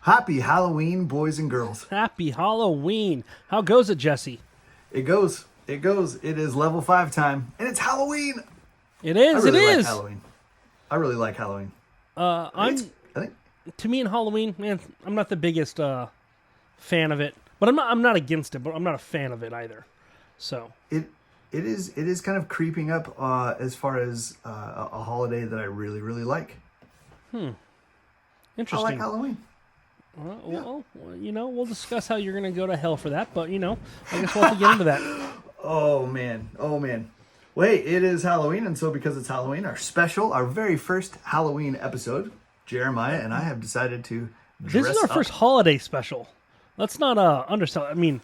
Happy Halloween, boys and girls. Happy Halloween. How goes it, Jesse? It goes. It goes. It is level 5 time, and it's Halloween. It is. I really it like is. Halloween. I really like Halloween. I think to me in Halloween, man, I'm not the biggest fan of it, but I'm not against it, but I'm not a fan of it either. So it is kind of creeping up as far as a holiday that I really like. interesting. I like Halloween. Well, we'll discuss how you're going to go to hell for that, but I guess we'll have to get into that. Oh man. Wait, it is Halloween, and so because it's Halloween, our very first Halloween episode, Jeremiah and I have decided to dress This is our up. first holiday special. Let's not undersell it. I mean,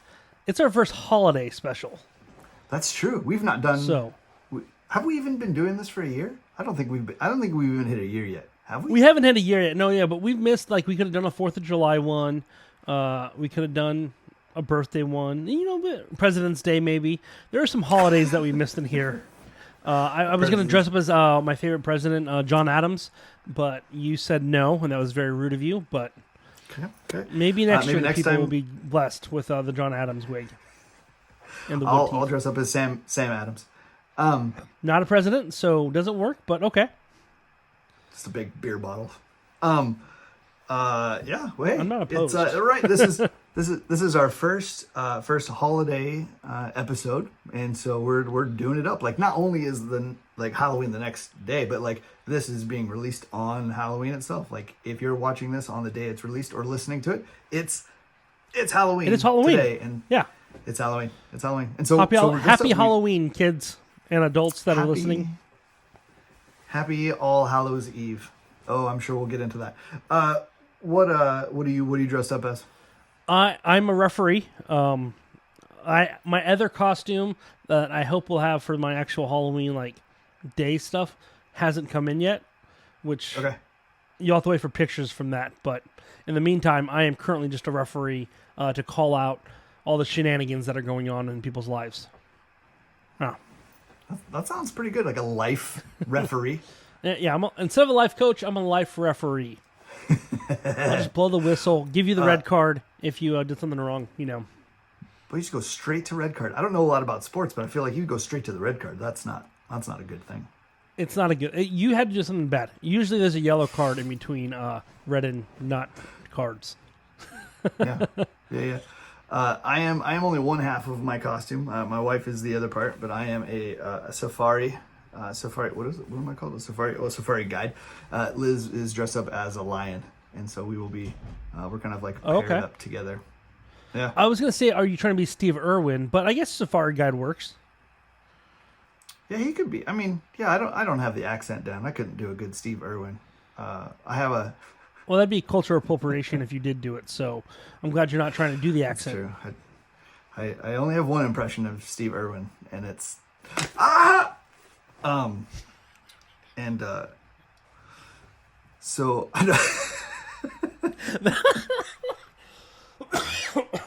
it's our first holiday special. That's true. We've not done. So Have we even been doing this for a year? I don't think we've even hit a year yet. Have we? we haven't had a year yet. No, yeah, but we've missed, like, we could have done a 4th of July one. We could have done a birthday one. President's Day maybe. There are some holidays that we missed in here. I was going to dress up as my favorite president, John Adams, but you said no, and that was very rude of you. But Okay. maybe next year next people time will be blessed with the John Adams wig and the wood I'll teeth. dress up as Sam Adams. Not a president, so doesn't work, but okay. Just a big beer bottle. Yeah. Wait. I'm not opposed. It's right. This is our first holiday episode, and so we're doing it up. Like, not only is Halloween the next day, but like this is being released on Halloween itself. Like, if you're watching this on the day it's released or listening to it, it's Halloween. It is Halloween today, and Yeah. it's Halloween. It's Halloween, and so Happy, so we're dressed happy up. Halloween, kids and adults that are listening. Happy All Hallows Eve. Oh, I'm sure we'll get into that. What are you dressed up as? I'm a referee. My other costume that I hope we'll have for my actual Halloween day stuff hasn't come in yet, which Okay. you'll have to wait for pictures from that. But in the meantime, I am currently just a referee to call out all the shenanigans that are going on in people's lives. Oh. That sounds pretty good, like a life referee. Yeah, instead of a life coach, I'm a life referee. I'll just blow the whistle, give you the red card if you did something wrong, But you just go straight to red card. I don't know a lot about sports, but I feel like you go straight to the red card. That's not a good thing. It's not a good... You had to do something bad. Usually there's a yellow card in between red and not cards. Yeah. I am only one half of my costume. My wife is the other part, but I am a safari. Safari. What is it? What am I called? A safari. Oh, safari guide. Liz is dressed up as a lion, and so we will be. We're kind of like paired up together. Yeah. I was gonna say, are you trying to be Steve Irwin? But I guess Safari Guide works. Yeah, he could be. I mean, yeah, I don't have the accent down. I couldn't do a good Steve Irwin. I have a. Well, that'd be cultural appropriation if you did do it. So I'm glad you're not trying to do the That's accent. true. I only have one impression of Steve Irwin, and it's so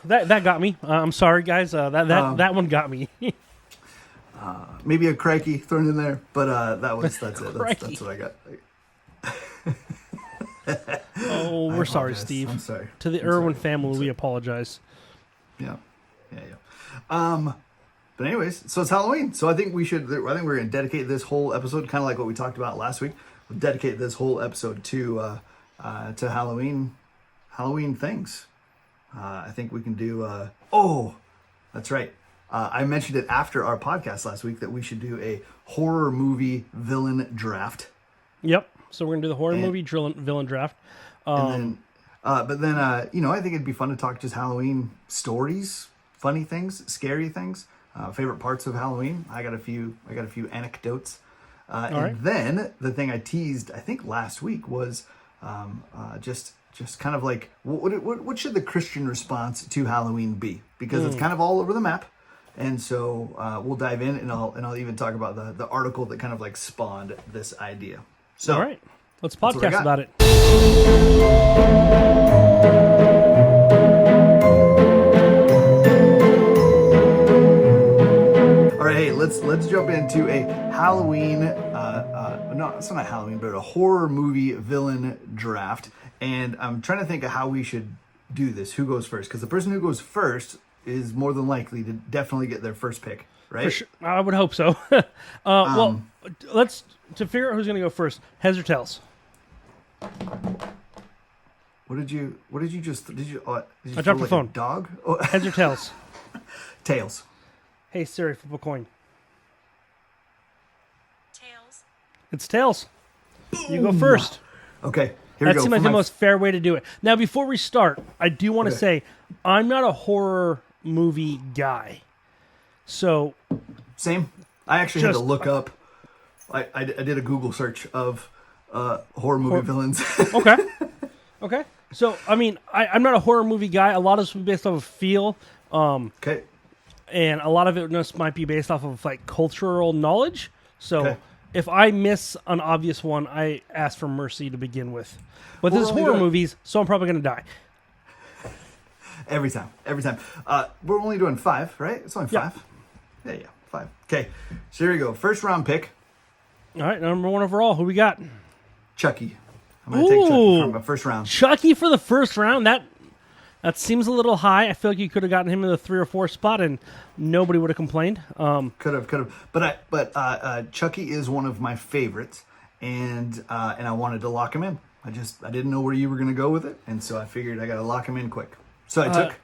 That got me. I'm sorry, guys. That one got me. maybe a crikey thrown in there, but that's it. Crikey. That's what I got. Oh, we're sorry, apologize. Steve. I'm sorry. To the Irwin family, we apologize. Yeah. But anyways, so it's Halloween. So I think we're going to dedicate this whole episode, kind of like what we talked about last week. We'll dedicate this whole episode to Halloween things. I think we can do. That's right. I mentioned it after our podcast last week that we should do a horror movie villain draft. Yep. So we're gonna do the horror movie villain draft. And then, I think it'd be fun to talk just Halloween stories, funny things, scary things, favorite parts of Halloween. I got a few anecdotes. right. Then the thing I teased, I think last week, was just kind of like what should the Christian response to Halloween be? Because it's kind of all over the map. And so we'll dive in, and I'll even talk about the article that kind of like spawned this idea. So, All right. Let's what I podcast got. about it. All right, hey, let's jump into a Halloween no, it's not Halloween, but a horror movie villain draft. And I'm trying to think of how we should do this. Who goes first? Because the person who goes first is more than likely to definitely get their first pick, right? For sure. I would hope so. Well, let's to figure out who's going to go first. Heads or tails? What did you just? Did you I dropped throw the like phone. A dog? Oh, Heads or tails? tails. Hey Siri, flip a coin. Tails. It's tails. You go first. Okay, here we That go. seemed like For the my- most fair way to do it. Now, before we start, I do want to Okay. say I'm not a horror movie guy. So, Same. I actually had to Just- look up. I did a Google search of horror movie villains. okay. Okay. So, I mean, I'm not a horror movie guy. A lot of it's based off of feel. Okay. And a lot of it just might be based off of like cultural knowledge. So Okay. if I miss an obvious one, I ask for mercy to begin with. But this is We're only horror doing- movies, so I'm probably going to die. Every time. We're only doing 5, right? It's only Yeah. 5. Yeah, 5. Okay, so here we go. First round pick, All right, number one overall. Who we got? Chucky. I'm going to take Chucky Ooh. from the first round. Chucky for the first round. That seems a little high. I feel like you could have gotten him in the 3 or 4 spot, and nobody would have complained. Could have. But Chucky is one of my favorites, and I wanted to lock him in. I didn't know where you were going to go with it, and so I figured I got to lock him in quick. So I took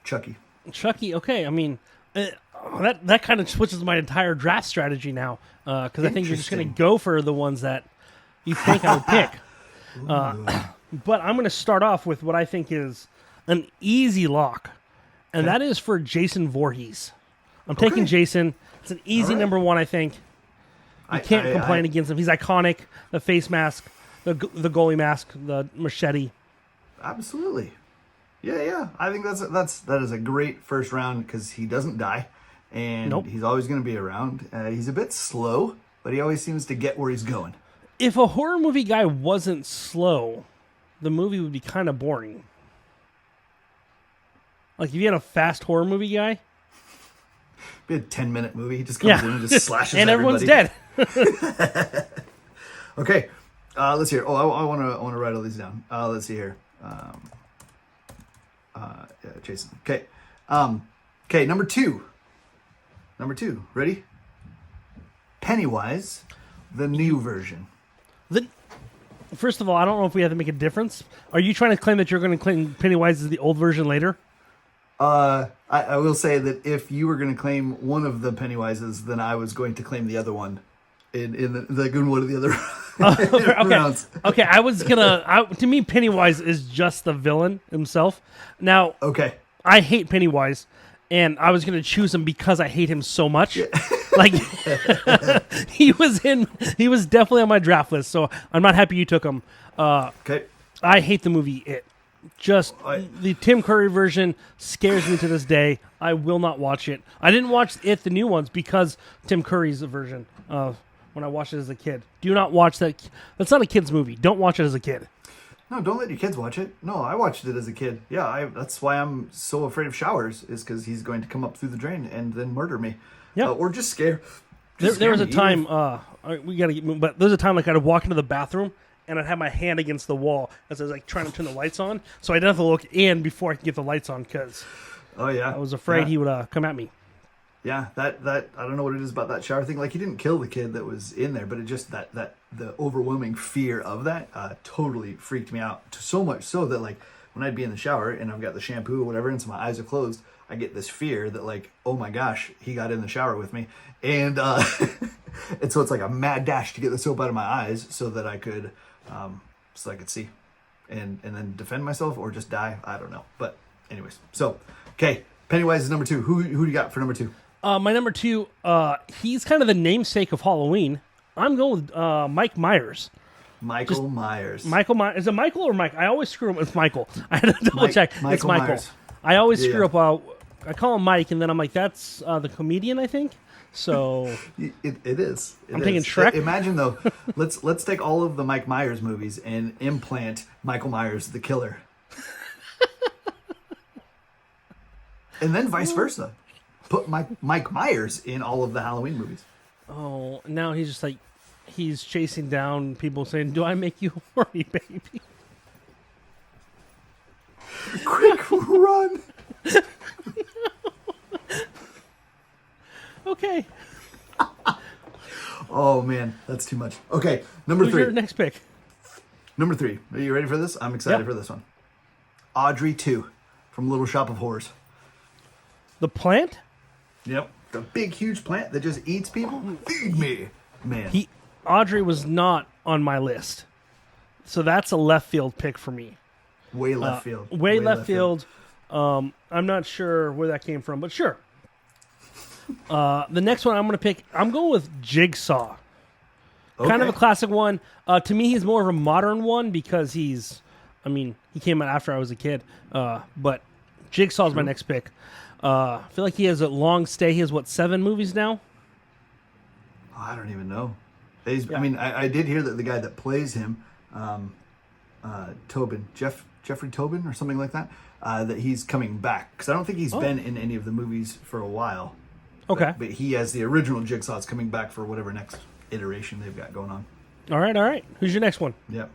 Chucky. Chucky, okay. I mean, that kind of switches my entire draft strategy now, because I think you're just going to Interesting. go for the ones that you think I would pick. But I'm going to start off with what I think is an easy lock, and that is for Jason Voorhees. I'm taking Okay. Jason. It's an easy All right. number one, I think. I You can't complain against him. He's iconic. The face mask, the goalie mask, the machete. Absolutely. Yeah. I think that is a great first round because he doesn't die, and Nope. he's always going to be around. He's a bit slow, but he always seems to get where he's going. If a horror movie guy wasn't slow, the movie would be kind of boring. Like if you had a fast horror movie guy, Be a 10-minute movie. He just comes in and just slashes and everyone's everybody. dead. Okay, let's hear. Oh, I want to write all these down. Let's see here. Yeah, Jason. Okay. Okay. Number two. Ready? Pennywise, the new version. First of all, I don't know if we have to make a difference. Are you trying to claim that you're going to claim Pennywise is the old version later? I will say that if you were going to claim one of the Pennywises, then I was going to claim the other one. In one of the other Okay. rounds. Okay, I was gonna. To me, Pennywise is just the villain himself. Now, Okay. I hate Pennywise, and I was gonna choose him because I hate him so much. Like he was definitely on my draft list, so I'm not happy you took him. Okay. I hate the movie It. Just the Tim Curry version scares me to this day. I will not watch it. I didn't watch It, the new ones, because Tim Curry's version. When I watched it as a kid, do not watch that. That's not a kid's movie. Don't watch it as a kid. No, don't let your kids watch it. No, I watched it as a kid. Yeah, that's why I'm so afraid of showers, is because he's going to come up through the drain and then murder me. Yeah. Or just scare. There was a me, time. even We gotta get. But there was a time like I'd walk into the bathroom and I'd have my hand against the wall as I was like trying to turn the lights on, so I didn't have to look in before I could get the lights on because Oh yeah. I was afraid yeah. he would come at me. Yeah, that I don't know what it is about that shower thing. Like he didn't kill the kid that was in there, but it just that the overwhelming fear of that totally freaked me out. So much so that like when I'd be in the shower and I've got the shampoo or whatever, and so my eyes are closed, I get this fear that like, oh my gosh, he got in the shower with me, and and so it's like a mad dash to get the soap out of my eyes so that I could see, and then defend myself or just die. I don't know, but anyways, so okay, Pennywise is number 2. Who do you got for number 2? My number 2, he's kind of the namesake of Halloween. I'm going with Mike Myers. Michael Myers. Michael Myers. Is it Michael or Mike? I always screw him with Michael. I had to double check. It's Michael Michael. Myers. I always Yeah, screw up. I call him Mike, and then I'm like, that's the comedian, I think. So It is. I'm taking Shrek. Imagine though, let's take all of the Mike Myers movies and implant Michael Myers the killer, and then vice versa. Put Mike Myers in all of the Halloween movies. oh, now he's just like he's chasing down people saying, "Do I make you horny, baby?" Quick, run! Okay. Oh man, that's too much. Okay, number Who's three. your next pick? Number three. Are you ready for this? I'm excited Yep. for this one. Audrey 2 from Little Shop of Horrors. The plant? Yep. The big, huge plant that just eats people. Feed me, man. Audrey was not on my list, so that's a left field pick for me. Way left field. Way left field. I'm not sure where that came from, but sure. The next one I'm going to pick, I'm going with Jigsaw. Kind of a Okay. classic one. To me, he's more of a modern one because he came out after I was a kid. But Jigsaw's my next pick. I feel like he has a long stay. He has, 7 movies now? Oh, I don't even know. I mean, I did hear that the guy that plays him, Tobin, Jeffrey Tobin or something like that, that he's coming back. Because I don't think he's been in any of the movies for a while. Okay. But he has the original Jigsaw is coming back for whatever next iteration they've got going on. All right. Who's your next one? Yep.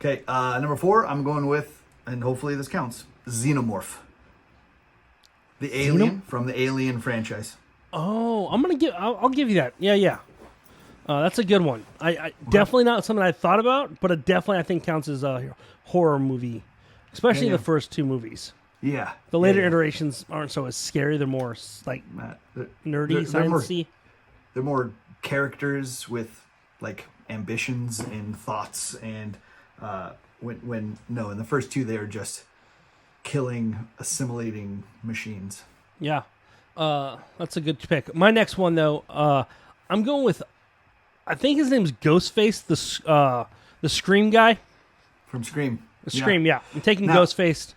Okay, number 4, I'm going with, and hopefully this counts, Xenomorph. The alien from the Alien franchise. Oh, I'll give you that. Yeah. That's a good one. I definitely not something I thought about, but it definitely I think counts as a horror movie, especially Yeah. the first 2 movies. Yeah. The later yeah. iterations aren't so as scary. They're more like nerdy, they're more, sciencey. they're more characters with like ambitions and thoughts, and in the first 2 they are just killing, assimilating machines. Yeah, that's a good pick. My next one though, I'm going with. I think his name's Ghostface, the Scream guy. From Scream. The Scream, yeah. I'm taking Now- Ghostface.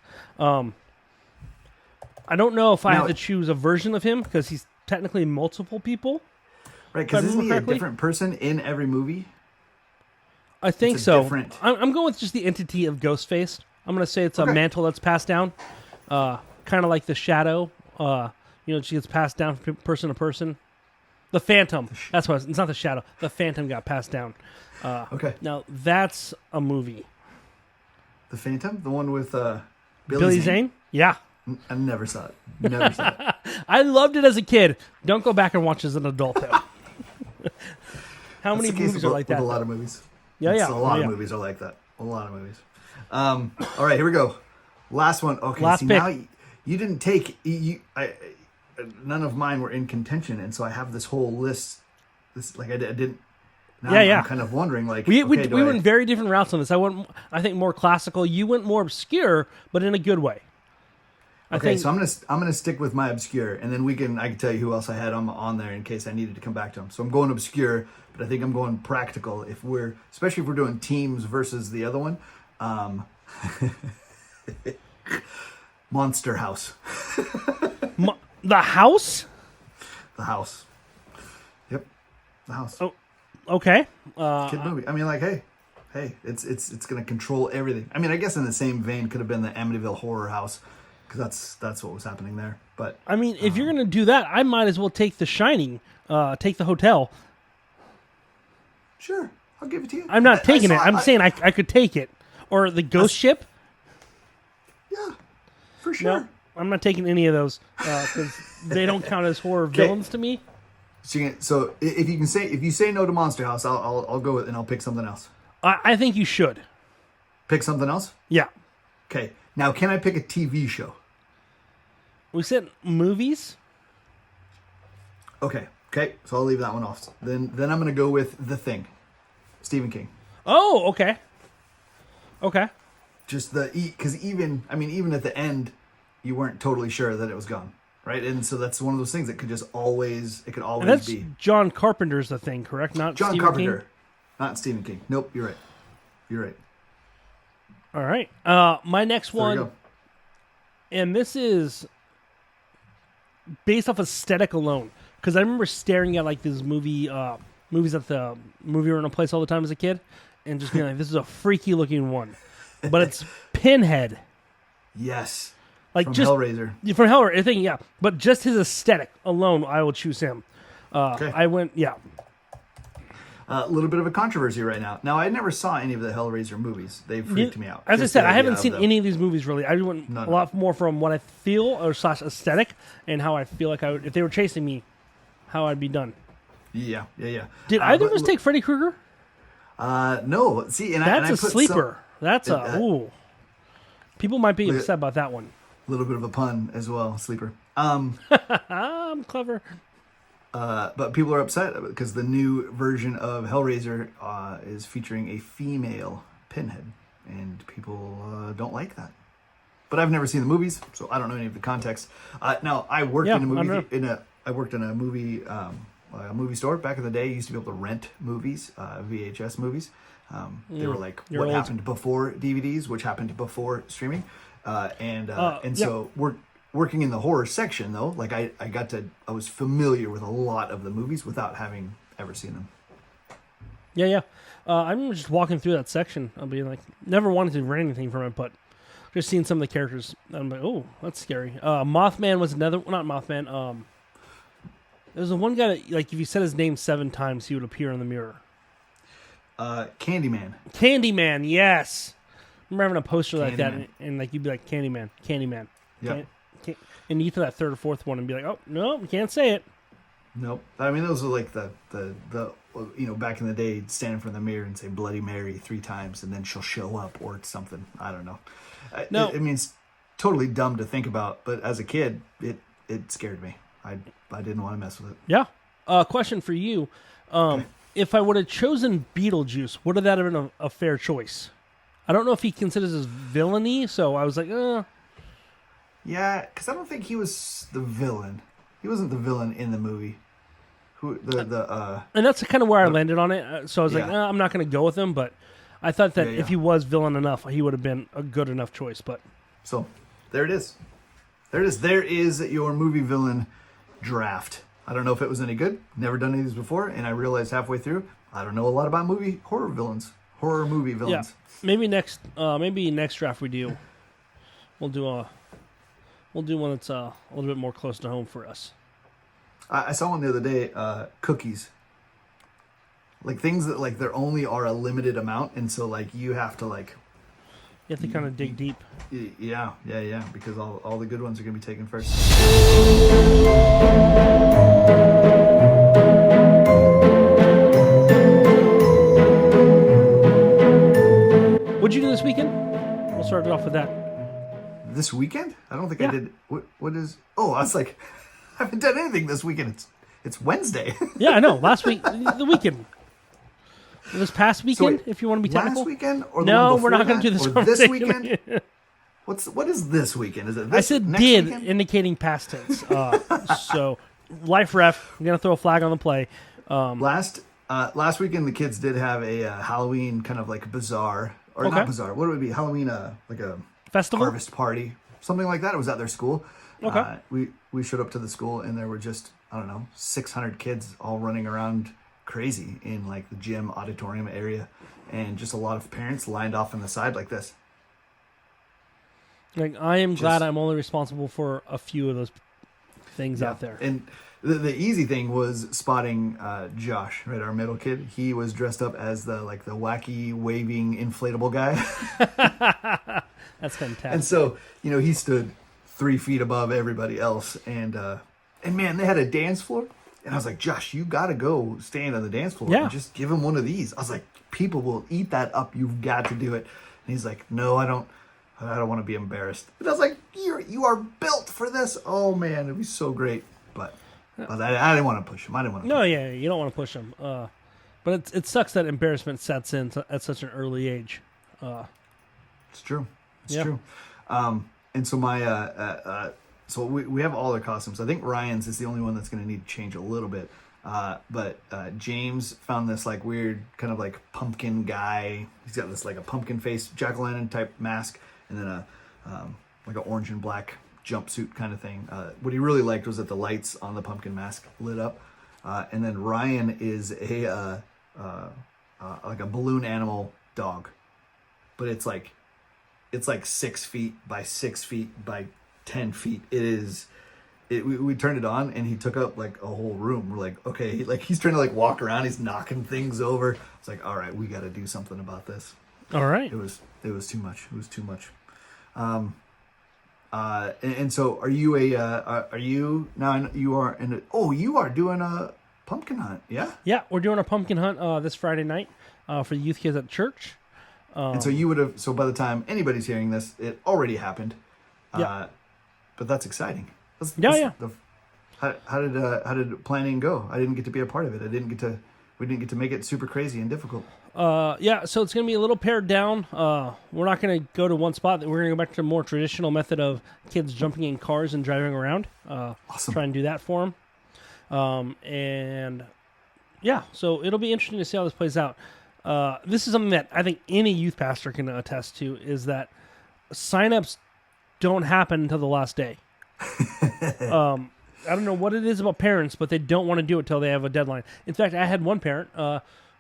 I don't know if I Now- have to choose a version of him because he's technically multiple people. Right, because If I isn't he a remember correctly? different person in every movie? I think It's a so. different- I'm going with just the entity of Ghostface. I'm going to say it's a Okay. mantle that's passed down, kind of like the Shadow. She gets passed down from person to person. The Phantom. That's what it's not the Shadow. The Phantom got passed down. Okay. Now that's a movie. The Phantom? The one with Billy Zane? Yeah. I never saw it. Never saw it. I loved it as a kid. Don't go back and watch as an adult though. How That's many the case movies are like with that? a lot though? of movies. Yeah, It's yeah. A lot Oh, of yeah. movies are like that. A lot of movies. All right, here we go. Last one. Okay, Last see pick. now you didn't take none of mine were in contention, and so I have this whole list. This I didn't. Now Yeah. I'm kind of wondering like We okay, do I- went very different routes on this. I think more classical. You went more obscure, but in a good way. Okay, so I'm gonna stick with my obscure, and then I can tell you who else I had on there in case I needed to come back to them. So I'm going obscure, but I think I'm going practical. Especially if we're doing teams versus the other one, Monster House, The House. the house. Yep, the house. Oh, okay. Kid movie. I mean, like, hey, it's gonna control everything. I mean, I guess in the same vein could have been the Amityville Horror House, because that's what was happening there. But I mean, if you're gonna do that, I might as well take The Shining. Take The Hotel. sure, I'll give it to you. I'm not taking it. saw- I'm saying I could take it, or The Ghost Ship. Yeah, for sure. No, I'm not taking any of those because they don't count as horror villains to me. So if you say no to Monster House, I'll go with and I'll pick something else. I think you should. Pick something else. Yeah. Okay. Now, can I pick a TV show? We said movies. Okay. So I'll leave that one off. Then I'm gonna go with The Thing, Stephen King. Oh, okay. Okay. Just because even at the end, you weren't totally sure that it was gone, right? And so that's one of those things that could always And that's be John Carpenter's The Thing, correct? Not John Stephen Carpenter, King? not Stephen King. Nope, you're right. All right. My next There we one, go. and this is based off aesthetic alone, because I remember staring at like these movies at the movie rental place all the time as a kid, and just being like, "This is a freaky looking one," but it's Pinhead, Yes, like from just Hellraiser. from Hellraiser. I think but just his aesthetic alone, I will choose him. Okay. I went, yeah. A little bit of a controversy right now. Now, I never saw any of the Hellraiser movies. They freaked me out. As I Just said, the I idea haven't of seen them. any of these movies really. I went None. a lot more from what I feel or slash aesthetic and how I feel like I would, if they were chasing me, how I'd be done. Yeah. Did either of but us take Freddy Krueger? No. See, and That's I a put sleeper. That's a ooh. People might be Look at- upset about that one. a little bit of a pun as well, sleeper. I'm clever. But people are upset because the new version of Hellraiser is featuring a female Pinhead, and people don't like that. But I've never seen the movies, so I don't know any of the context. Now, I worked Yeah, in a I movie know. I worked in a movie store back in the day. You used to be able to rent movies, VHS movies. They were like You're what old. happened before DVDs, which happened before streaming, and yeah. so working in the horror section though, like I was familiar with a lot of the movies without having ever seen them. Yeah. I'm just walking through that section. I'll be like, never wanted to rent anything from it, but just seeing some of the characters, I'm like, oh, that's scary. Mothman was another, not Mothman. There's the one guy that, like, if you said his name 7 times, he would appear in the mirror. Candyman. Candyman, yes. I remember having a poster like that, Candyman. and like you'd be like, Candyman. Yeah. And you get to that third or fourth one and be like, oh, no, you can't say it. Nope. I mean, those are like the back in the day, stand in front of the mirror and say Bloody Mary 3 times, and then she'll show up or something. I don't know. No. I mean, it's totally dumb to think about, but as a kid, it scared me. I didn't want to mess with it. Yeah. Question for you. If I would have chosen Beetlejuice, would that have been a fair choice? I don't know if he considers this villainy, so I was like, Yeah, because I don't think he was the villain. He wasn't the villain in the movie. And that's kind of where I landed on it. So I was like, Yeah. I'm not going to go with him, but I thought that Yeah. if he was villain enough, he would have been a good enough choice. But So there it is. There is your movie villain draft. I don't know if it was any good. Never done any of these before, and I realized halfway through I don't know a lot about horror movie villains. yeah, maybe next draft we'll do one that's a little bit more close to home for us. I saw one the other day. Cookies, like things that like there only are a limited amount, and so like you have to like You have to kind of dig deep. yeah, because all the good ones are gonna be taken first. What'd you do this weekend? We'll start it off with that. This weekend? I don't think Yeah. I did. What is? Oh, I was like, I haven't done anything this weekend. It's Wednesday. Yeah, I know. Last week, the weekend. This past weekend, wait, if you want to be technical. Last weekend or the No, one we're not going gonna do this Or this conversation. weekend? What is this weekend? Is it this I said next did, weekend? indicating past tense. So, life ref, I'm going to throw a flag on the play. Last weekend the kids did have a Halloween kind of like bazaar or Okay. not bazaar. What would it be? Halloween like a Festival? harvest party, something like that. It was at their school. Okay. We showed up to the school and there were just 600 kids all running around crazy in like the gym auditorium area, and just a lot of parents lined off on the side like this. Like, I am glad I'm only responsible for a few of those things out there. And the easy thing was spotting Josh, right, our middle kid. He was dressed up as the wacky waving inflatable guy. That's fantastic. And so, he stood 3 feet above everybody else. And man, they had a dance floor. And I was like, Josh, you got to go stand on the dance floor Yeah. and just give him one of these. I was like, people will eat that up. You've got to do it. And he's like, no, I don't want to be embarrassed. And I was like, you are built for this. Oh man, it'd be so great. But I didn't want to push him. No, yeah, you don't want to push them. But it sucks that embarrassment sets in at such an early age. It's true. It's Yeah. true. And so so we have all their costumes. I think Ryan's is the only one that's going to need to change a little bit. But James found this like weird kind of like pumpkin guy. He's got this like a pumpkin face jack-o'-lantern type mask, and then like an orange and black jumpsuit kind of thing. What he really liked was that the lights on the pumpkin mask lit up. And then Ryan is a like a balloon animal dog, but it's like 6 feet by 6 feet by 10 feet. It is we turned it on and he took up like a whole room. We're like, okay, he's trying to like walk around, he's knocking things over. It's like, all right, we got to do something about this. All right. It was too much. It was too much. And so are you you are doing a pumpkin hunt, yeah? Yeah, we're doing a pumpkin hunt this Friday night for the youth kids at church. And so you would have, so by the time anybody's hearing this, it already happened. Yeah. But that's exciting. Yeah. How did planning go? I didn't get to be a part of it. We didn't get to make it super crazy and difficult. Yeah, so it's going to be a little pared down. We're not going to go to one spot. We're going to go back to a more traditional method of kids jumping in cars and driving around. Awesome. Try and do that for them. And yeah, so it'll be interesting to see how this plays out. This is something that I think any youth pastor can attest to, is that signups don't happen until the last day. I don't know what it is about parents, but they don't want to do it till they have a deadline. In fact, I had one parent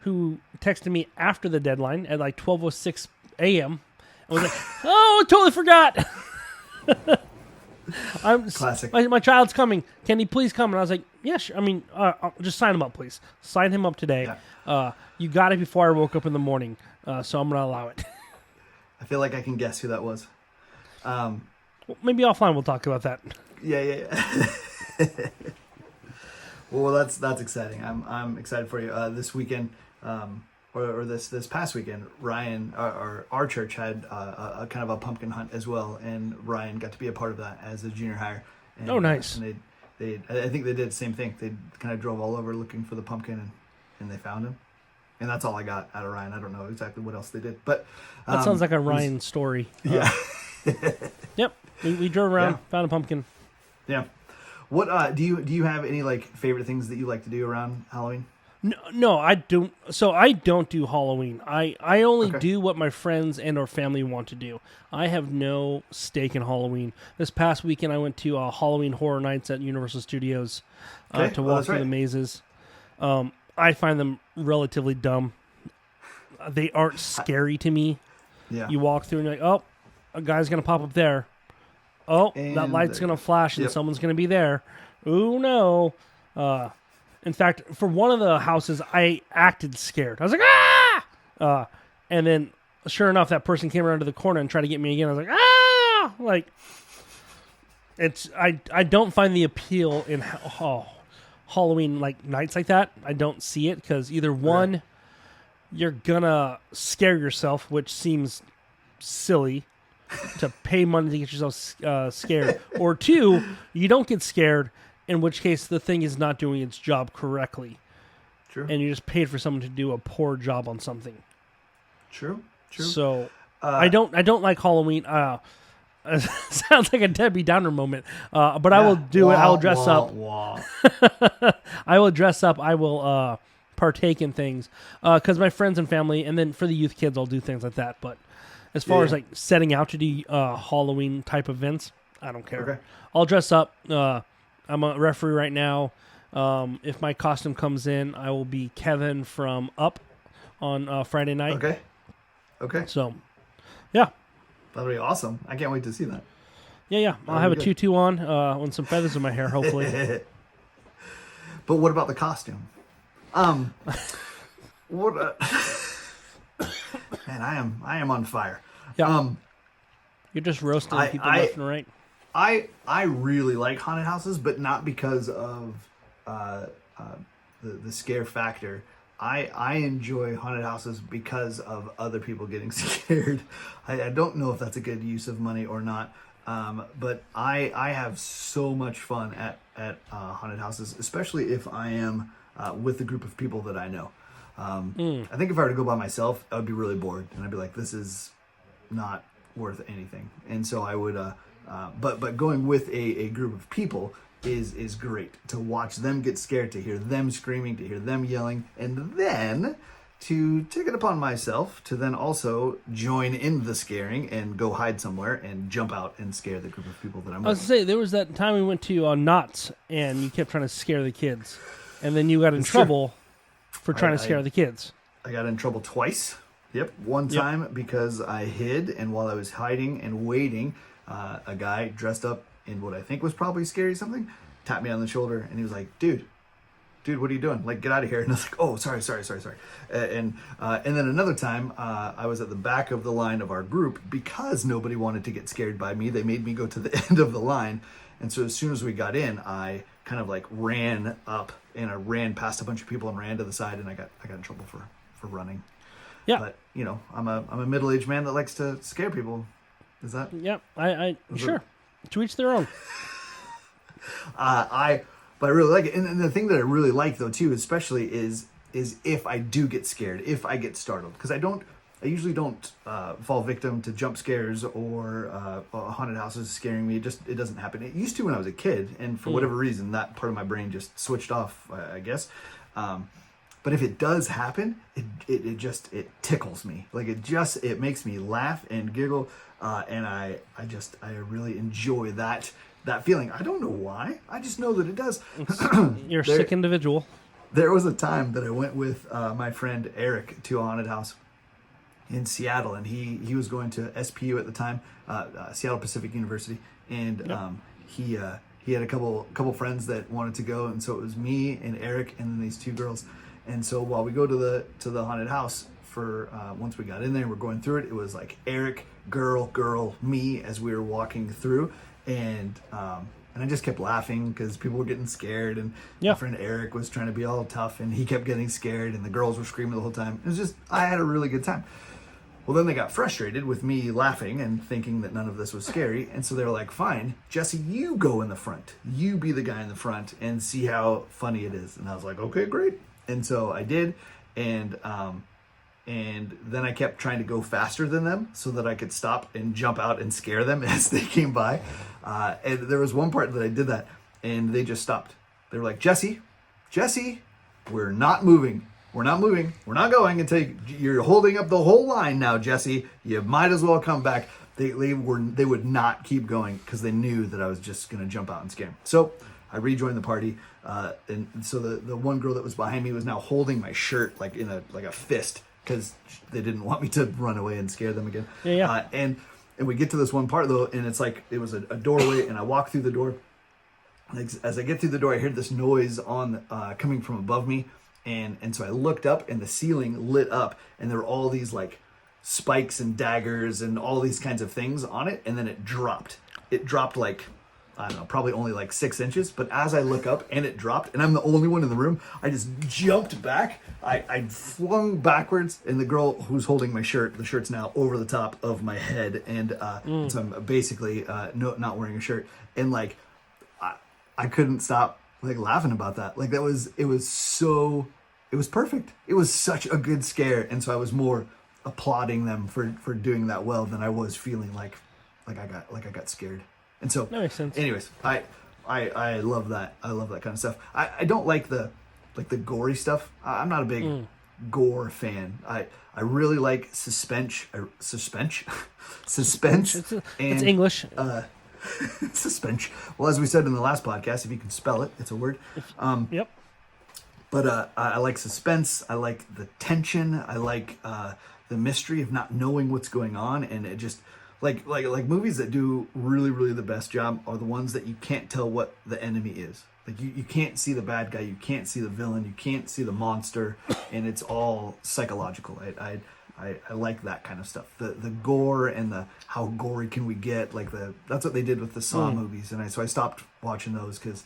who texted me after the deadline at like 12:06 a.m. I was like, "Oh, I totally forgot." Classic. My child's coming. Can he please come? And I was like, "Yeah, sure. I mean, just sign him up, please. Sign him up today. Yeah. You got it before I woke up in the morning, so I'm gonna allow it." I feel like I can guess who that was. Well, maybe offline we'll talk about that. Yeah. Well, that's exciting. I'm excited for you. This weekend, or this past weekend, Ryan, our church had a kind of a pumpkin hunt as well, and Ryan got to be a part of that as a junior hire. And, oh, nice. And I think they did the same thing. They kind of drove all over looking for the pumpkin, and they found him. And that's all I got out of Ryan. I don't know exactly what else they did, but that sounds like a Ryan story. Yeah. Yep. We drove around, found a pumpkin. Yeah. What do you have any like favorite things that you like to do around Halloween? No, I don't. So I don't do Halloween. I only Okay. do what my friends and or family want to do. I have no stake in Halloween. This past weekend, I went to Halloween Horror Nights at Universal Studios Okay. to Well, walk that's through the right. mazes. I find them relatively dumb. They aren't scary to me. Yeah. You walk through and you're like, oh, a guy's going to pop up there. Oh, that And light's there. going to flash and Yep. someone's going to be there. Ooh, no. In fact, for one of the houses, I acted scared. I was like, ah! And then, sure enough, that person came around to the corner and tried to get me again. I was like, ah! Like, I don't find the appeal in Halloween, like, nights like that. I don't see it because either one, you're going to scare yourself, which seems silly to pay money to get yourself scared. Or two, you don't get scared, in which case the thing is not doing its job correctly. True. And you just paid for someone to do a poor job on something. True. So I don't like Halloween. Sounds like a Debbie Downer moment. But I will do it. I will dress up. I will dress up. I will partake in things because my friends and family, and then for the youth kids, I'll do things like that. But as far as like setting out to do Halloween type events, I don't care. Okay. I'll dress up. I'm a referee right now. If my costume comes in, I will be Kevin from Up on Friday night. Okay. So, yeah. That'll be awesome. I can't wait to see that. Yeah. I'll have a tutu on with some feathers in my hair, hopefully. But what about the costume? What? Man, I am on fire. Yeah. You're just roasting people left and right. I really like haunted houses, but not because of the scare factor. I enjoy haunted houses because of other people getting scared. I don't know if that's a good use of money or not, but I have so much fun at haunted houses, especially if I am with a group of people that I know. I think if I were to go by myself, I would be really bored, and I'd be like, this is not worth anything. And so I would, but going with a group of people is great to watch them get scared, to hear them screaming, to hear them yelling, and then to take it upon myself to then also join in the scaring and go hide somewhere and jump out and scare the group of people that I'm I was with. going to say, there was that time we went to Knott's, and you kept trying to scare the kids. And then you got in It's true. trouble for trying to scare the kids. I got in trouble twice. Yep. One time because I hid, and while I was hiding and waiting, a guy dressed up in what I think was probably scary something, tapped me on the shoulder, and he was like, dude, what are you doing? Like, get out of here. And I was like, oh, sorry. And then another time, I was at the back of the line of our group because nobody wanted to get scared by me. They made me go to the end of the line. And so as soon as we got in, I kind of like ran up and I ran past a bunch of people and ran to the side, and I got in trouble for running. Yeah. But, I'm a middle-aged man that likes to scare people. Is that? Yeah. I sure. To each their own. But I really like it. And the thing that I really like, though, too, especially is if I do get scared, if I get startled. Because I usually don't fall victim to jump scares or haunted houses scaring me. It doesn't happen. It used to when I was a kid. And for whatever reason, that part of my brain just switched off, I guess. But if it does happen, it tickles me. Like it makes me laugh and giggle. And I really enjoy that feeling. I don't know why. I just know that it does. You're a sick individual. There was a time that I went with my friend Eric to a haunted house in Seattle, and he was going to SPU at the time, Seattle Pacific University, and he had a couple friends that wanted to go, and so it was me and Eric and then these two girls. And so while we go to the haunted house for once we got in there and we're going through it, it was like Eric, girl, me as we were walking through. And I just kept laughing because people were getting scared, and my friend Eric was trying to be all tough, and he kept getting scared, and the girls were screaming the whole time. It was just, I had a really good time. Well, then they got frustrated with me laughing and thinking that none of this was scary, and so they were like, fine, Jesse, you go in the front. You be the guy in the front and see how funny it is. And I was like, okay, great. And so I did, and then I kept trying to go faster than them so that I could stop and jump out and scare them as they came by. And there was one part that I did that, and they just stopped. They were like, Jesse, we're not moving. We're not moving. We're not going until you're holding up the whole line now, Jesse. You might as well come back. They would not keep going because they knew that I was just going to jump out and scare them. So I rejoined the party, and so the one girl that was behind me was now holding my shirt like in a fist, because they didn't want me to run away and scare them again. Yeah. And we get to this one part, though, and it's like it was a doorway, and I walk through the door. As I get through the door, I heard this noise coming from above me, and so I looked up, and the ceiling lit up, and there were all these like spikes and daggers and all these kinds of things on it, and then it dropped. It dropped like, I don't know, probably only like 6 inches. But as I look up and it dropped, and I'm the only one in the room, I just jumped back. I flung backwards, and the girl who's holding my shirt, the shirt's now over the top of my head, and so I'm basically not wearing a shirt. And like, I couldn't stop like laughing about that. Like it was perfect. It was such a good scare, and so I was more applauding them for doing that well than I was feeling like I got scared. And so, that makes sense. Anyways, I love that. I love that kind of stuff. I don't like the gory stuff. I'm not a big gore fan. I really like suspense. It's English. Suspense. Well, as we said in the last podcast, if you can spell it, it's a word. Yep. But I like suspense. I like the tension. I like the mystery of not knowing what's going on, and it just like movies that do really, really the best job are the ones that you can't tell what the enemy is. Like you can't see the bad guy, you can't see the villain, you can't see the monster, and it's all psychological. I like that kind of stuff. The gore and the how gory can we get? That's what they did with the Saw movies, and so I stopped watching those because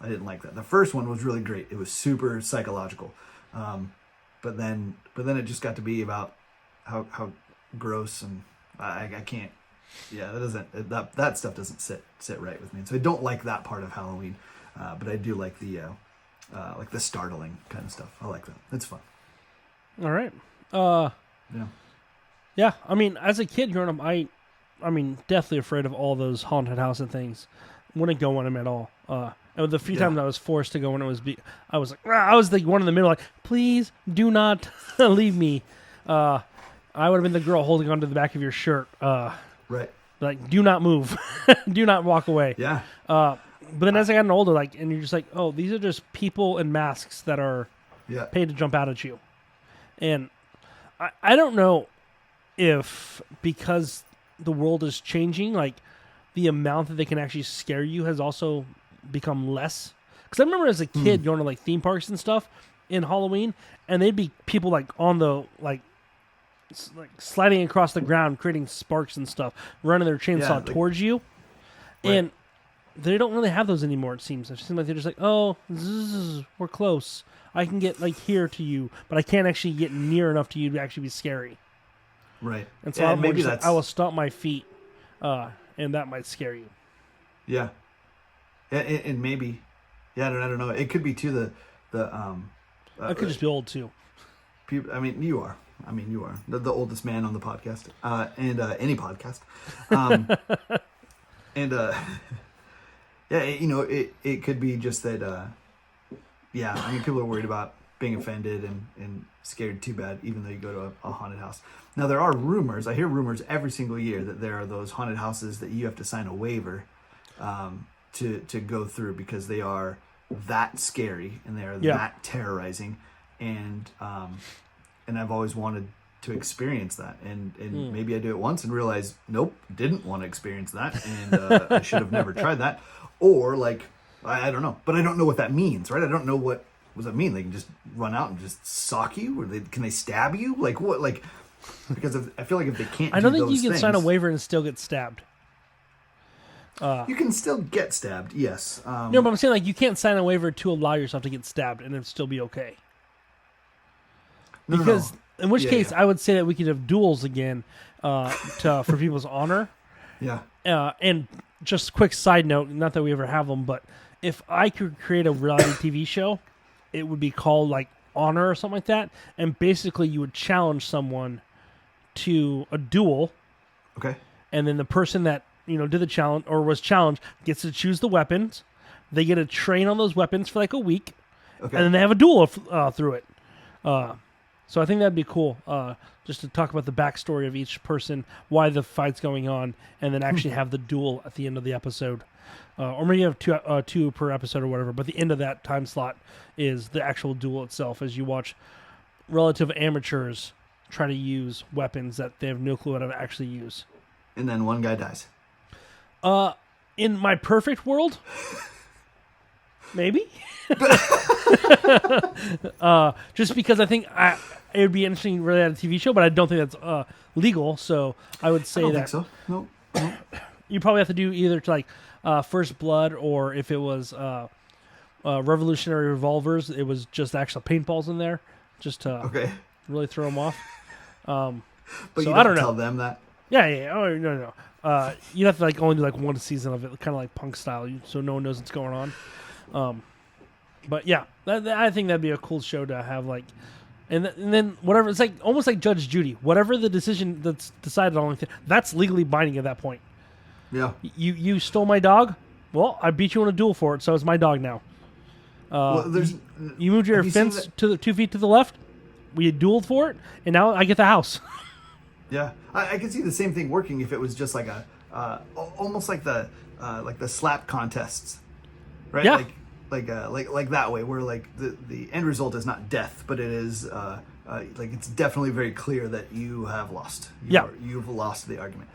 I didn't like that. The first one was really great. It was super psychological, but then it just got to be about how gross, and I can't. Yeah, that stuff doesn't sit right with me. And so I don't like that part of Halloween, but I do like the startling kind of stuff. I like that. It's fun. All right. Yeah. Yeah, I mean, as a kid growing up, I mean, definitely afraid of all those haunted house and things. Wouldn't go on them at all. And the few times I was forced to go when it was, I was like, I was the one in the middle, like, please do not leave me. I would have been the girl holding onto the back of your shirt. Right. Like, do not move, do not walk away. Yeah. But then as I got older, like, and you're just like, oh, these are just people in masks that are paid to jump out at you, and I don't know if because the world is changing, like the amount that they can actually scare you has also become less. Because I remember as a kid going to like theme parks and stuff in Halloween, and they'd be people like on the like sliding across the ground, creating sparks and stuff, running their chainsaw towards you, and they don't really have those anymore. It seems. It seems like they're just like, oh, we're close. I can get like here to you, but I can't actually get near enough to you to actually be scary. Right. And so I'm maybe that's... I will stomp my feet, and that might scare you. Yeah. And maybe, I don't know. It could be too I could just be old too. People, I mean, you are the oldest man on the podcast, and any podcast, and yeah, it could be just that. I mean, people are worried about being offended and scared too bad, even though you go to a haunted house. Now, there are rumors. I hear rumors every single year that there are those haunted houses that you have to sign a waiver to go through because they are that scary and they are that terrorizing. And I've always wanted to experience that. And maybe I do it once and realize, nope, didn't want to experience that. And I should have never tried that. Or like, I don't know, but I don't know what that means, right? I don't know what does that mean. They can just run out and just sock you, or can they stab you? Like what? Like because I feel like if they can't, I don't think you can sign a waiver and still get stabbed. You can still get stabbed, yes. No, but I'm saying like you can't sign a waiver to allow yourself to get stabbed and it'd still be okay. Because in which case I would say that we could have duels again for people's honor. Yeah. And just quick side note, not that we ever have them, but if I could create a reality TV show, it would be called like Honor or something like that. And basically you would challenge someone to a duel. Okay. And then the person that, did the challenge or was challenged gets to choose the weapons. They get to train on those weapons for like a week. Okay. And then they have a duel through it. So I think that'd be cool, just to talk about the backstory of each person, why the fight's going on, and then actually have the duel at the end of the episode. Or maybe you have two per episode or whatever, but the end of that time slot is the actual duel itself as you watch relative amateurs try to use weapons that they have no clue how to actually use. And then one guy dies. In my perfect world, maybe. Just because I think it would be interesting really at a TV show, but I don't think that's legal. So I would say I don't think so. No. You probably have to do either to like First Blood, or if it was Revolutionary Revolvers, it was just actual paintballs in there, just to really throw them off. But so you I don't tell know. them that. Yeah. Oh no. You have to like only do like one season of it, kind of like Punk style, so no one knows what's going on. But yeah, I think that'd be a cool show to have, like, and then whatever, it's like almost like Judge Judy. Whatever the decision that's decided on, that's legally binding at that point. Yeah. You stole my dog. Well, I beat you in a duel for it, so it's my dog now. You moved your fence to the 2 feet to the left. We dueled for it, and now I get the house. Yeah, I could see the same thing working if it was just like almost like the slap contests, right? Yeah. Like that way, where like the end result is not death, but it is like it's definitely very clear that you have lost. You've lost the argument.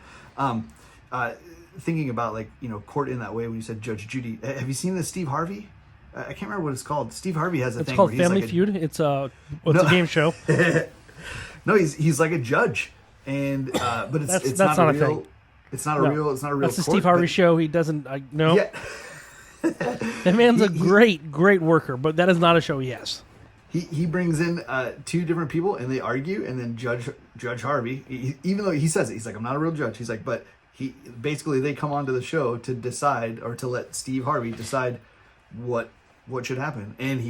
Thinking about like court in that way when you said Judge Judy, have you seen the Steve Harvey? I can't remember what it's called. Steve Harvey has a thing. It's called where Family Feud. It's a game show. No, he's like a judge, and but it's not a real thing. It's not a real. It's not a real. That's the Steve Harvey show. He doesn't. No. Yeah. That man's a great worker, but that is not a show he has. He brings in two different people and they argue, and then Judge Harvey, even though he says it, he's like, I'm not a real judge. He's like, but they come onto the show to decide, or to let Steve Harvey decide what should happen, and